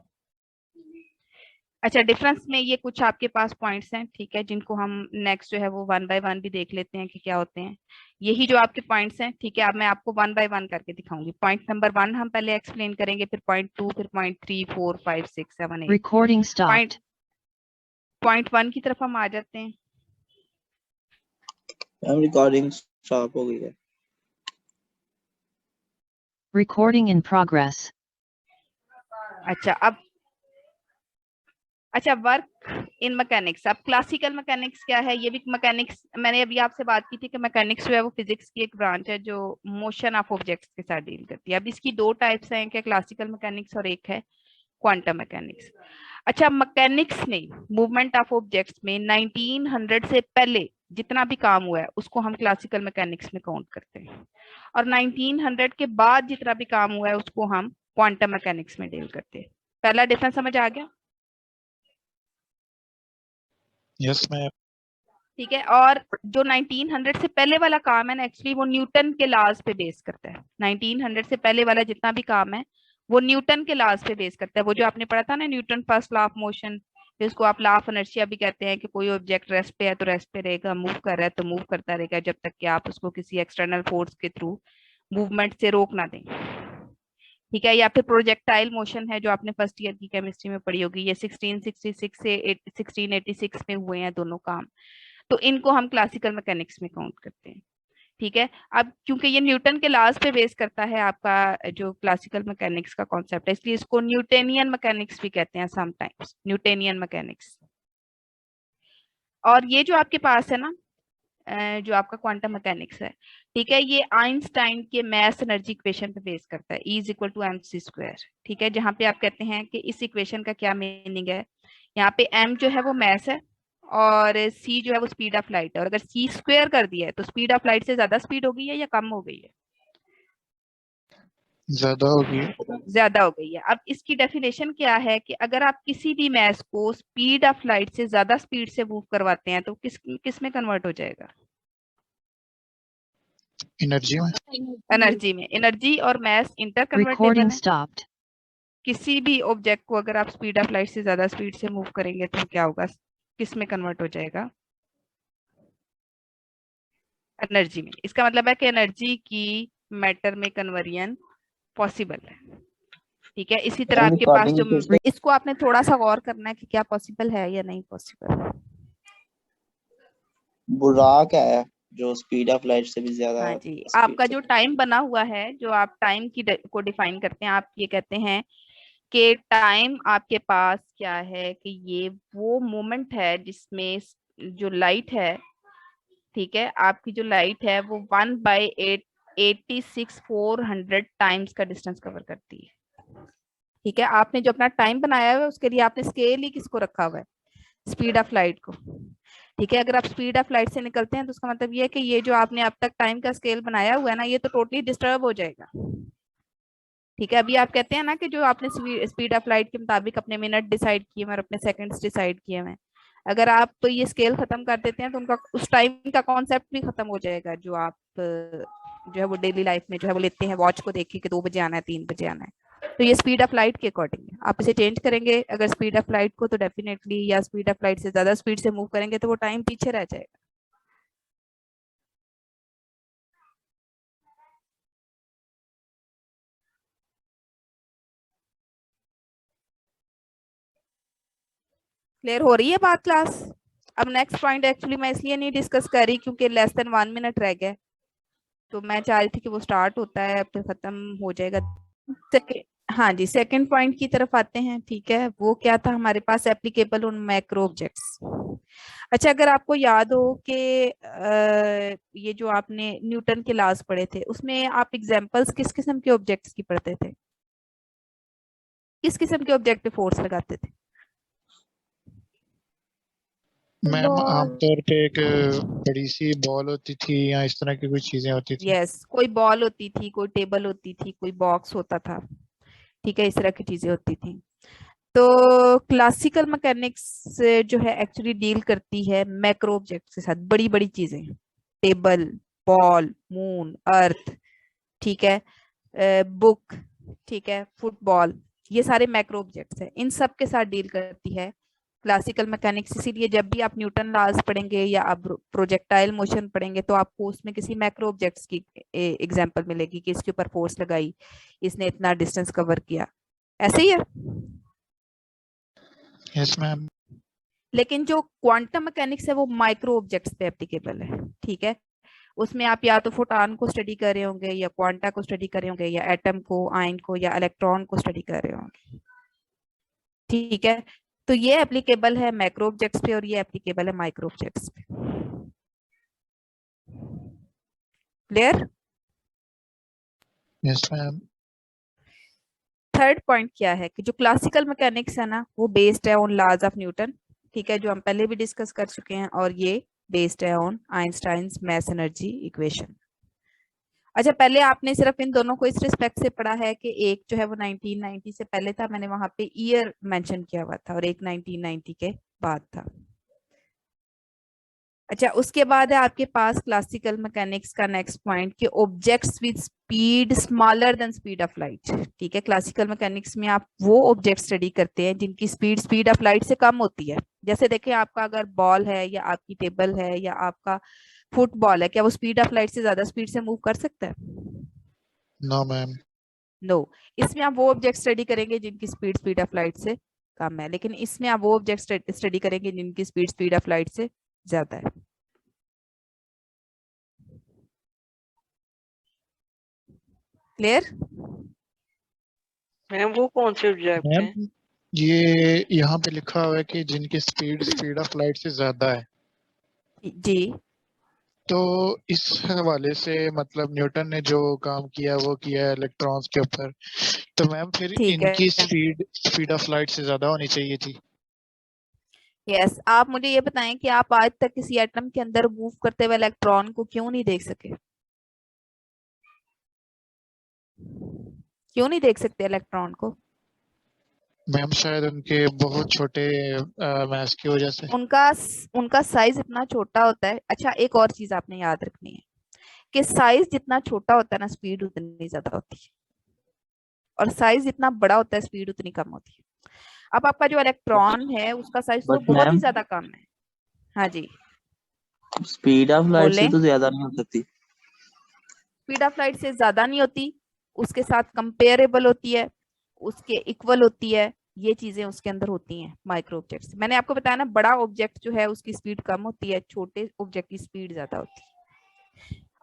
अच्छा, डिफरेंस में ये कुछ आपके पास पॉइंट्स हैं, ठीक है, जिनको हम नेक्स्ट जो है वो 1 बाय 1 भी देख लेते हैं कि क्या होते हैं। यही जो आपके पॉइंट्स हैं, ठीक है, अब मैं आपको 1 बाय 1 करके दिखाऊंगी। पॉइंट नंबर 1 हम पहले एक्सप्लेन करेंगे, फिर पॉइंट 2, फिर पॉइंट 3, 4, 5, 6, 7, 8। Recording stopped. पॉइंट 1 की तरफ हम आ जाते हैं। मैम रिकॉर्डिंग स्टॉप हो गई है। Recording in progress. अच्छा, वर्क इन मैकेनिक्स। अब क्लासिकल मैकेनिक्स क्या है? ये भी मैकेनिक्स, मैंने अभी आपसे बात की थी कि मैकेनिक्स जो है वो फिजिक्स की एक ब्रांच है जो मोशन ऑफ ऑब्जेक्ट्स के साथ डील करती है। अब इसकी 2 टाइप्स हैं, क्या क्लासिकल मैकेनिक्स और एक है क्वांटम मैकेनिक्स। अच्छा, मैकेनिक्स ने मूवमेंट ऑफ ऑब्जेक्ट्स में 1900 से पहले जितना भी काम हुआ है उसको हम क्लासिकल मैकेनिक्स में काउंट करते हैं, और 1900 के बाद जितना भी काम हुआ है उसको हम क्वांटम मैकेनिक्स में डील करते हैं। पहला डिफरेंस समझ आ गया? Yes ma'am. ठीक है, और जो 1900 से पहले वाला काम है ना, एक्चुअली वो न्यूटन के लॉज पे बेस करता है। 1900 से पहले वाला जितना भी काम है वो न्यूटन के लॉज पे बेस करता है। वो जो आपने पढ़ा था ना, Newton first law of motion, जिसको आप लॉ ऑफ इनर्शिया भी कहते हैं, कि कोई ऑब्जेक्ट रेस्ट पे है तो रेस्ट पे रहेगा, मूव कर रहा है तो मूव करता रहेगा, जब तक कि आप उसको किसी एक्सटर्नल फोर्स के थ्रू मूवमेंट से रोक ना दें। ठीक है, या फिर प्रोजेक्टाइल मोशन है जो आपने फर्स्ट ईयर की केमिस्ट्री में पढ़ी होगी। ये 1666 से 1686 में हुए हैं दोनों काम, तो इनको हम क्लासिकल मैकेनिक्स में काउंट करते हैं। ठीक है, अब क्योंकि ये न्यूटन के लॉज पे बेस करता है आपका जो क्लासिकल मैकेनिक्स का कॉन्सेप्ट है, इसलिए इसको न्यूटोनियन मैकेनिक्स भी कहते हैं समटाइम्स, न्यूटोनियन मैकेनिक्स। और ये जो आपके पास है ना, जो आपका क्वांटम मैकेनिक्स है, ठीक है, ये आइंस्टाइन के मैथ एनर्जी इक्वेशन पे बेस करता है, E = mc²। ठीक है, जहां पे आप कहते हैं कि इस इक्वेशन का क्या मीनिंग है, यहाँ पे m जो है वो मैथ है और c जो है वो स्पीड ऑफ लाइट है, और अगर c² कर दिया है तो स्पीड ऑफ लाइट से ज्यादा स्पीड हो गई है या कम हो गई है? ज्यादा होगी। ज्यादा हो गई है। अब इसकी डेफिनेशन क्या है कि अगर आप किसी भी मैस को स्पीड ऑफ लाइट से ज्यादा स्पीड से मूव करवाते हैं तो किस में कन्वर्ट हो जाएगा? एनर्जी में एनर्जी में, एनर्जी और मास इंटरकन्वर्टेबल Recording है। stopped. किसी भी ऑब्जेक्ट को अगर आप स्पीड ऑफ लाइट से ज्यादा स्पीड से मूव करेंगे तो क्या होगा, किस में कन्वर्ट हो जाएगा, एनर्जी में। इसका मतलब है कि एनर्जी की मैटर में कन्वर्जन पॉसिबल है। ठीक है, इसी तरह मैम आपके पास जो, रिकॉर्डिंग इसको आपने थोड़ा सा गौर करना है कि क्या पॉसिबल है या नहीं पॉसिबल। बुराक है जो स्पीड ऑफ लाइट से भी ज्यादा हाँ जी, स्पीड आपका से। जो टाइम बना हुआ है, जो आप टाइम की को डिफाइन करते हैं, आप ये कहते हैं कि टाइम आपके पास क्या है, कि ये वो मोमेंट है जिसमें जो लाइट है, ठीक है, आपकी जो लाइट है वो 1/86,400 टाइम्स का डिस्टेंस कवर करती है। ठीक है, आपने जो अपना टाइम बनाया हुआ है उसके लिए आपने स्केल ही किसको रखा हुआ है, स्पीड ऑफ लाइट को। ठीक है, अगर आप स्पीड ऑफ लाइट से निकलते हैं तो उसका मतलब ये है कि ये जो आपने अब तक टाइम का स्केल बनाया हुआ है ना, ये तो टोटली डिस्टर्ब हो जाएगा। ठीक है, अभी आप कहते हैं ना कि जो आपने स्पीड ऑफ लाइट के मुताबिक अपने मिनट डिसाइड किए हुए और अपने सेकंड्स डिसाइड किए हुए हैं, अगर आप तो ये स्केल खत्म कर देते हैं तो उनका उस टाइम का कॉन्सेप्ट भी खत्म हो जाएगा, जो आप जो है वो डेली लाइफ में जो है वो लेते हैं वॉच को देख के कि 2 बजे आना है, 3 बजे आना है। तो ये स्पीड ऑफ लाइट के अकॉर्डिंग है। आप इसे चेंज करेंगे अगर स्पीड ऑफ लाइट को, तो डेफिनेटली, या स्पीड ऑफ लाइट से ज्यादा स्पीड से मूव करेंगे तो वो टाइम पीछे रह जाएगा। क्लियर हो रही है बात क्लास? अब नेक्स्ट पॉइंट एक्चुअली मैं इसलिए नहीं डिस्कस कर रही क्योंकि लेस देन 1 मिनट रह गया, तो मैं चाह रही थी कि वो स्टार्ट होता है अब तो खत्म हो जाएगा। हाँ जी, सेकंड पॉइंट की तरफ आते हैं। ठीक है, वो क्या था हमारे पास, एप्लीकेबल ऑन मैक्रो ऑब्जेक्ट्स। अच्छा, अगर आपको याद हो कि ये जो आपने न्यूटन के लॉज पढ़े थे, उसमें आप एग्जांपल्स किस किस्म के ऑब्जेक्ट्स की पढ़ते थे, किस किस्म के ऑब्जेक्ट पे फोर्स लगाते थे? मैम बॉल आमतौर पे एक बड़ी सी बॉल होती थी या इस तरह की कुछ चीजें होती थी। यस, कोई बॉल होती थी, कोई टेबल होती थी, कोई बॉक्स होता था। ठीक है, इस तरह की चीजें होती थी। तो क्लासिकल मैकेनिक्स जो है एक्चुअली डील करती है मैक्रो ऑब्जेक्ट्स के साथ, बड़ी बड़ी चीजें, टेबल, बॉल, मून, अर्थ, ठीक है, बुक, ठीक है, फुटबॉल, ये सारे मैक्रो ऑब्जेक्ट्स हैं, इन सब के साथ डील करती है क्लासिकल मैकेनिक्स। इसीलिए जब भी आप न्यूटन लॉज पढ़ेंगे या आप प्रोजेक्टाइल मोशन पढ़ेंगे तो आपको उसमें किसी मैक्रो ऑब्जेक्ट्स की एग्जांपल मिलेगी कि इसके ऊपर फोर्स लगाई, इसने इतना डिस्टेंस कवर किया, ऐसे ही है। Yes ma'am. लेकिन जो क्वांटम मैकेनिक्स है वो माइक्रो ऑब्जेक्ट्स पे एप्लीकेबल है। ठीक है, उसमें आप या तो फोटॉन को स्टडी कर रहे होंगे, या क्वांटा को स्टडी कर रहे होंगे, या एटम को, आयन को, या इलेक्ट्रॉन को स्टडी कर रहे होंगे। ठीक है, तो ये एप्लीकेबल है मैक्रो ऑब्जेक्ट्स पे और ये एप्लीकेबल है माइक्रो ऑब्जेक्ट्स पे। Clear? Yes ma'am. Third point क्या है कि जो क्लासिकल मैकेनिक्स है ना, वो बेस्ड है ऑन लॉज ऑफ न्यूटन। ठीक है, जो हम पहले भी डिस्कस कर चुके हैं, और ये बेस्ड है on Einstein's mass energy equation. अच्छा, पहले आपने सिर्फ इन दोनों को इस रिस्पेक्ट से पढ़ा है कि एक जो है वो 1990 से पहले था, मैंने वहां पे ईयर मेंशन किया हुआ था, और एक 1990 के बाद था। अच्छा, उसके बाद है आपके पास क्लासिकल मैकेनिक्स का नेक्स्ट पॉइंट कि objects with speed smaller than speed of light. ठीक है, क्लासिकल मैकेनिक्स में आप वो ऑब्जेक्ट स्टडी करते हैं जिनकी स्पीड ऑफ लाइट से कम होती है। जैसे देखिए, आपका अगर बॉल है, या आपकी टेबल है, या आपका फुटबॉल है, क्या वो स्पीड ऑफ लाइट से ज्यादा स्पीड से मूव कर सकता है? No ma'am. नो। इसमें आप वो ऑब्जेक्ट स्टडी करेंगे जिनकी स्पीड ऑफ लाइट से कम है, लेकिन इसमें आप वो ऑब्जेक्ट स्टडी करेंगे जिनकी स्पीड ऑफ लाइट से ज्यादा है। क्लियर? मैम वो कौन से ऑब्जेक्ट हैं? मैम ये यहाँ पे लिखा हुआ है कि जिनकी स्पीड ऑफ लाइट से ज्यादा है, जी, तो इस हवाले से मतलब न्यूटन ने जो काम किया वो किया है इलेक्ट्रॉन्स के ऊपर, तो मैम फिर ठीक है। इनकी स्पीड ऑफ लाइट से ज्यादा होनी चाहिए थी। यस, आप मुझे ये बताएं कि आप आज तक किसी एटम के अंदर मूव करते हुए इलेक्ट्रॉन को क्यों नहीं देख सके? क्यों नहीं देख सकते इलेक्ट्रॉन को? मैम शायद उनके बहुत छोटे मास की वजह से। उनका उनका साइज इतना छोटा होता है। अच्छा, एक और चीज आपने याद रखनी है कि साइज जितना छोटा होता है ना स्पीड उतनी ज्यादा होती है, और साइज जितना बड़ा होता है स्पीड उतनी कम होती है। अब आपका जो इलेक्ट्रॉन है उसका साइज तो बट बहुत ही मैम ज्यादा कम है। हाँ जी स्पीड ऑफ लाइट से बोले। तो ज्यादा नहीं हो सकती। स्पीड ऑफ लाइट से ज्यादा नहीं होती, उसके साथ कंपेरेबल होती है, उसके इक्वल होती है, ये चीजें उसके अंदर होती हैं माइक्रो ऑब्जेक्ट्स। मैंने आपको बताया ना, बड़ा ऑब्जेक्ट जो है उसकी स्पीड कम होती है, छोटे ऑब्जेक्ट की स्पीड ज्यादा होती है।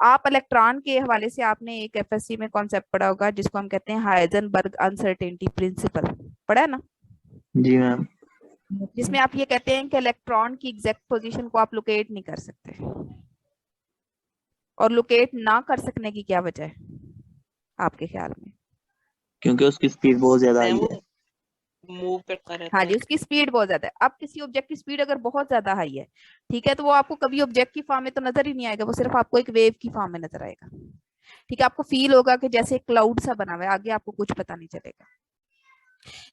आप इलेक्ट्रॉन के हवाले से आपने एक एफएससी में कॉन्सेप्ट पढ़ा होगा जिसको हम कहते हैं हाइजेनबर्ग अनसर्टेनिटी प्रिंसिपल, पढ़ा है ना, जी मैम। जिसमें आप ये कहते हैं कि इलेक्ट्रॉन की एग्जैक्ट पोजीशन को आप लोकेट नहीं कर सकते। और लोकेट ना कर सकने की क्या वजह है आपके ख्याल में? क्योंकि उसकी स्पीड बहुत ज्यादा मैम हाई वो है। मूव करता रहता हाँ है। जी, उसकी स्पीड बहुत ज्यादा है। अब किसी ऑब्जेक्ट की स्पीड अगर बहुत ज्यादा हाई है, ठीक है, तो वो आपको कभी ऑब्जेक्ट की फॉर्म में तो नजर ही नहीं आएगा, वो सिर्फ आपको एक वेव की फॉर्म में नजर आएगा। ठीक है, आपको फील होगा कि जैसे क्लाउड सा बना हुआ है, आगे आपको कुछ पता नहीं चलेगा।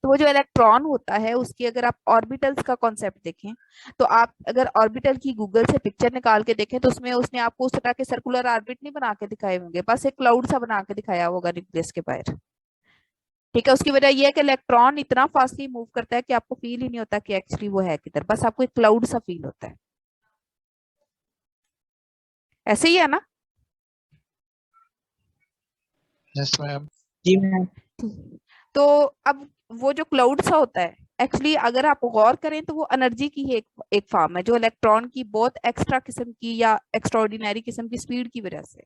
तो वो जो इलेक्ट्रॉन होता है उसकी अगर आप ऑर्बिटल्स का कॉन्सेप्ट देखें, तो आप अगर ऑर्बिटल की गूगल से पिक्चर निकाल के देखें तो उसमें उसने आपको उस तरह के सर्कुलर ऑर्बिट नहीं बना के दिखाए होंगे, बस एक क्लाउड सा बना के दिखाया होगा न्यूक्लियस के बाहर। ठीक है, उसकी वजह यह है कि इलेक्ट्रॉन इतना फास्टली मूव करता है कि आपको फील ही नहीं होता कि एक्चुअली वो है किधर, बस आपको एक क्लाउड सा फील होता है। ऐसे ही है ना? Yes ma'am. जी मैम। तो अब वो जो क्लाउड सा होता है, एक्चुअली अगर आप गौर करें तो वो एनर्जी की ही एक फॉर्म है, जो इलेक्ट्रॉन की बहुत एक्स्ट्रा किस्म की या एक्स्ट्राऑर्डिनरी किस्म की स्पीड की वजह से।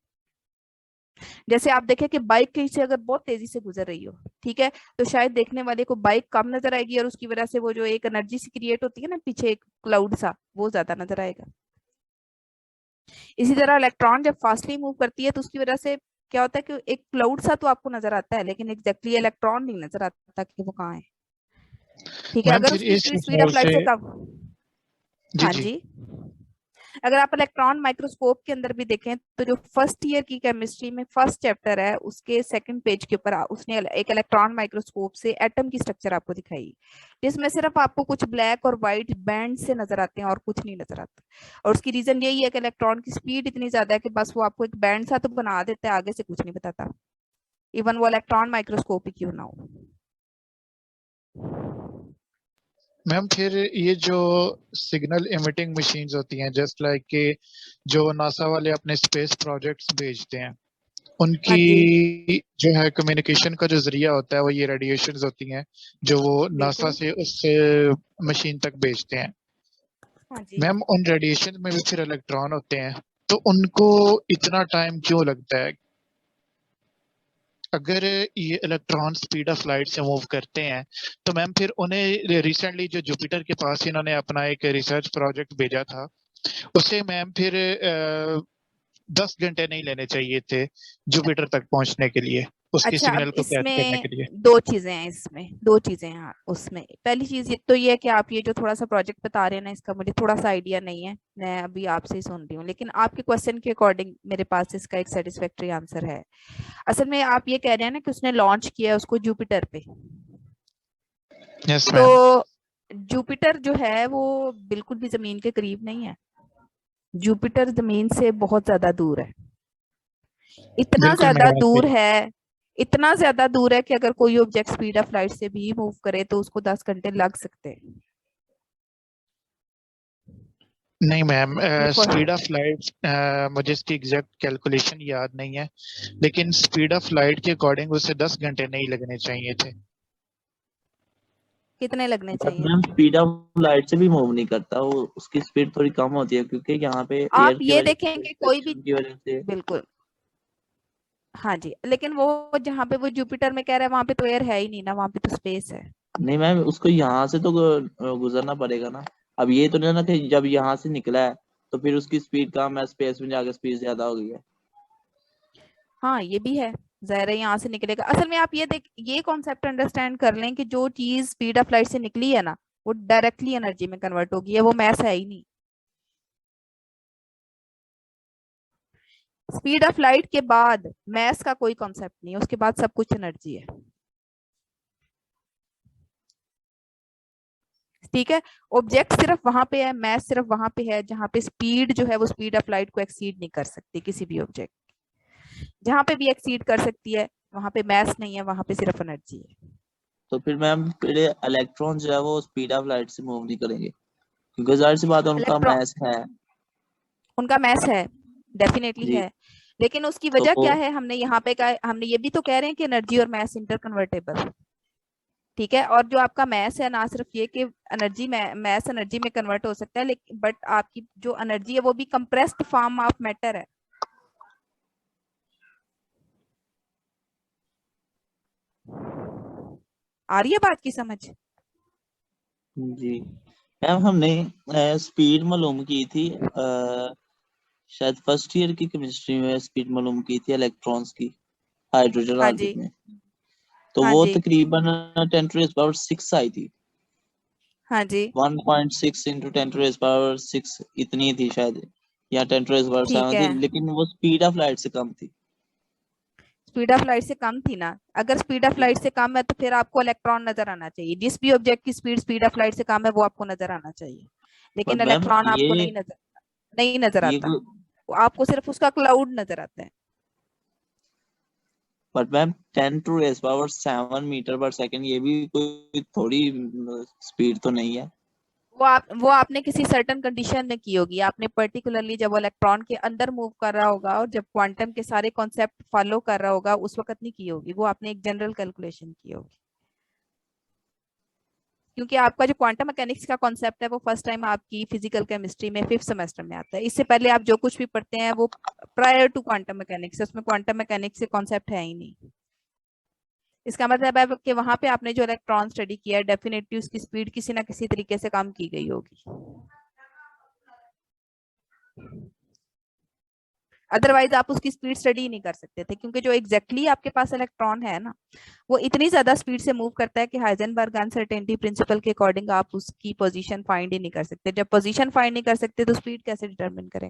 जैसे आप देखें कि बाइक कहीं से अगर बहुत तेजी से गुजर रही हो, ठीक है, तो शायद देखने वाले को बाइक कम नजर आएगी और उसकी वजह से वो जो एक एनर्जी सी क्रिएट होती है ना पीछे एक क्लाउड सा, वो ज्यादा नजर आएगा। इसी तरह इलेक्ट्रॉन जब फास्टली मूव करती है तो उसकी वजह से क्या होता है कि एक क्लाउड सा तो आपको नजर आता है, लेकिन एग्जैक्टली इलेक्ट्रॉन नहीं नजर आता कि वो कहाँ है। ठीक है, मैम अगर फिर उसकी इस स्पीड हिसाब ऑफ लाइट से से कम। जी हाँ जी जी, अगर आप इलेक्ट्रॉन माइक्रोस्कोप के अंदर भी देखें तो जो फर्स्ट ईयर की केमिस्ट्री में फर्स्ट चैप्टर है उसके सेकंड पेज के ऊपर उसने एक इलेक्ट्रॉन माइक्रोस्कोप से एटम की स्ट्रक्चर आपको दिखाई, जिसमें सिर्फ आपको कुछ ब्लैक और व्हाइट बैंड से नजर आते हैं और कुछ नहीं नजर आता। और उसकी रीजन यही है कि इलेक्ट्रॉन की स्पीड इतनी ज्यादा है कि बस वो आपको एक बैंड सा तो बना देता है, आगे से कुछ नहीं बताता, इवन वो इलेक्ट्रॉन माइक्रोस्कोप ही क्यों ना हो। मैम फिर ये जो सिग्नल इमिटिंग मशीन्स होती हैं जस्ट लाइक के जो नासा वाले अपने स्पेस प्रोजेक्ट्स भेजते हैं, हाँ उनकी जी जो है कम्युनिकेशन का जो जरिया होता है वो ये रेडिएशंस होती हैं जो वो नासा बिल्कुल। से उस मशीन तक भेजते हैं। हाँ जी, मैम उन रेडिएशन में भी फिर इलेक्ट्रॉन होते हैं, तो उनको इतना टाइम क्यों लगता है? अगर ये इलेक्ट्रॉन स्पीड ऑफ लाइट से मूव करते हैं तो मैम फिर उन्हें रिसेंटली जो जुपिटर के पास इन्होंने अपना एक रिसर्च प्रोजेक्ट भेजा था, उसे मैम फिर 10 घंटे नहीं लेने चाहिए थे जुपिटर तक पहुंचने के लिए, उसकी अच्छा, अब सिग्नल को कैच करने इसमें के लिए। दो चीजें हैं, इसमें दो चीजें हैं उसमें। पहली चीज ये तो ये है कि आप ये जो थोड़ा सा प्रोजेक्ट बता रहे हैं ना, इसका मुझे थोड़ा सा आइडिया नहीं है, मैं अभी आपसे ही सुन रही हूँ, लेकिन आपके क्वेश्चन के अकॉर्डिंग मेरे पास इसका एक सेटिस्फैक्टरी आंसर है। असल में आप ये कह रहे हैं ना कि उसने लॉन्च किया है उसको जुपिटर पे, यस तो मैम। जुपिटर जो है वो बिल्कुल भी जमीन के करीब नहीं है, जुपिटर जमीन से बहुत ज्यादा दूर है। इतना बिल्कुल मेरी ज्यादा बात दूर सही है। है, इतना ज्यादा दूर है कि अगर कोई ऑब्जेक्ट स्पीड ऑफ लाइट से भी मूव करे तो उसको 10 घंटे लग सकते हैं। नहीं मैम, देखो, स्पीड ऑफ लाइट मुझे इसकी एग्जैक्ट कैलकुलेशन याद नहीं है, लेकिन स्पीड ऑफ लाइट के अकॉर्डिंग उसे 10 घंटे नहीं लगने चाहिए थे। कितने लगने बट चाहिए मैम थे? स्पीड ऑफ लाइट से भी मूव नहीं करता वो, उसकी स्पीड थोड़ी कम होती है क्योंकि यहाँ पे आप एयर की ये वजह से, देखेंगे कोई भी, फ्रिक्शन की वजह से। बिल्कुल, हाँ जी, लेकिन वो जहाँ पे वो जुपिटर में कह रहा है वहां पे तो एयर है ही नहीं ना, वहां पे तो स्पेस है। नहीं मैम उसको यहाँ से तो गुजरना पड़ेगा ना। अब ये तो नहीं ना कि जब यहाँ से निकला है तो फिर उसकी स्पीड कम है, स्पेस में जाकर स्पीड ज्यादा हो गई है। हाँ ये भी है, जाहिर है यहाँ से निकलेगा। असल में आप ये कॉन्सेप्ट अंडरस्टैंड कर लें कि जो चीज स्पीड ऑफ लाइट से निकली है ना, वो डायरेक्टली एनर्जी में कन्वर्ट होगी है, वो मैस है ही नहीं। स्पीड ऑफ लाइट के बाद मैस का कोई कॉन्सेप्ट नहीं है, उसके बाद सब कुछ एनर्जी है। ठीक है, ऑब्जेक्ट सिर्फ वहां पे है, मैस सिर्फ वहां पे है जहां पे स्पीड जो है वो स्पीड ऑफ लाइट को एक्सीड नहीं कर सकती किसी भी ऑब्जेक्ट। जहां पे भी एक्सीड कर सकती है वहां पे मैस नहीं है, वहां पे सिर्फ एनर्जी है। तो फिर मैम फिर इलेक्ट्रॉन जो है वो स्पीड ऑफ लाइट से मूव नहीं करेंगे, क्योंकि जाहिर सी बात है उनका इलेक्ट्रॉन मैस है। उनका मैस है, डेफिनेटली जी। है, लेकिन उसकी वजह तो क्या है, हमने यहाँ पे कहा, हमने ये भी तो कह रहे हैं कि एनर्जी और मैस इंटर कन्वर्टेबल, ठीक है। और जो आपका मैस है ना सिर्फ ये कि एनर्जी मैस एनर्जी में कन्वर्ट हो सकता है, लेकिन बट आपकी जो एनर्जी है वो भी कंप्रेस्ड फॉर्म ऑफ मैटर है। आ रही है बात की समझ? जी मैम हमने स्पीड मालूम की थी, शायद फर्स्ट ईयर की केमिस्ट्री में स्पीड मालूम की थी इलेक्ट्रॉन्स की हाइड्रोजन हाँ ऑर्बिट जी, में। तो हाँ वो जी, तकरीबन 10⁻6 आई थी। हाँ जी, 1.6 इंटू 10⁻6 इतनी थी शायद, या 10⁻7 ठीक थी, है। लेकिन वो स्पीड ऑफ लाइट से कम थी। स्पीड ऑफ लाइट से कम थी ना, अगर स्पीड ऑफ लाइट से कम है तो फिर आपको इलेक्ट्रॉन नजर आना चाहिए, जिस भी ऑब्जेक्ट की स्पीड स्पीड ऑफ लाइट से कम है वो आपको नजर आना चाहिए, पर लेकिन मैम इलेक्ट्रॉन आपको ये नहीं नजर ये आता, आपको सिर्फ उसका क्लाउड नजर आता है। बट मैम 10⁻7 मीटर पर सेकंड ये भी कोई थोड़ी स्पीड तो नहीं है। वो आपने किसी सर्टेन कंडीशन में की होगी, आपने पर्टिकुलरली जब वो इलेक्ट्रॉन के अंदर मूव कर रहा होगा और जब क्वांटम के सारे कॉन्सेप्ट फॉलो कर रहा होगा उस वक्त नहीं की होगी, वो आपने एक जनरल कैलकुलेशन की होगी, क्योंकि आपका जो क्वांटम मैकेनिक्स का कॉन्सेप्ट है वो फर्स्ट टाइम आपकी फिजिकल केमिस्ट्री में 5th सेमेस्टर में आता है। इससे पहले आप जो कुछ भी पढ़ते हैं वो प्रायर टू क्वांटम मैकेनिक्स, उसमें क्वांटम मैकेनिक्स के कॉन्सेप्ट है ही नहीं। इसका मतलब है कि वहां पे आपने जो इलेक्ट्रॉन स्टडी किया है डेफिनेटली उसकी स्पीड किसी ना किसी तरीके से कम की गई होगी, अदरवाइज आप उसकी स्पीड स्टडी नहीं कर सकते थे, क्योंकि जो एग्जैक्टली आपके पास इलेक्ट्रॉन है ना वो इतनी ज्यादा स्पीड से मूव करता है कि हाइजेनबर्ग अनसर्टेनिटी प्रिंसिपल के अकॉर्डिंग आप उसकी पोजीशन फाइंड ही नहीं कर सकते। जब पोजीशन फाइंड नहीं कर सकते तो स्पीड कैसे डिटरमिन करें?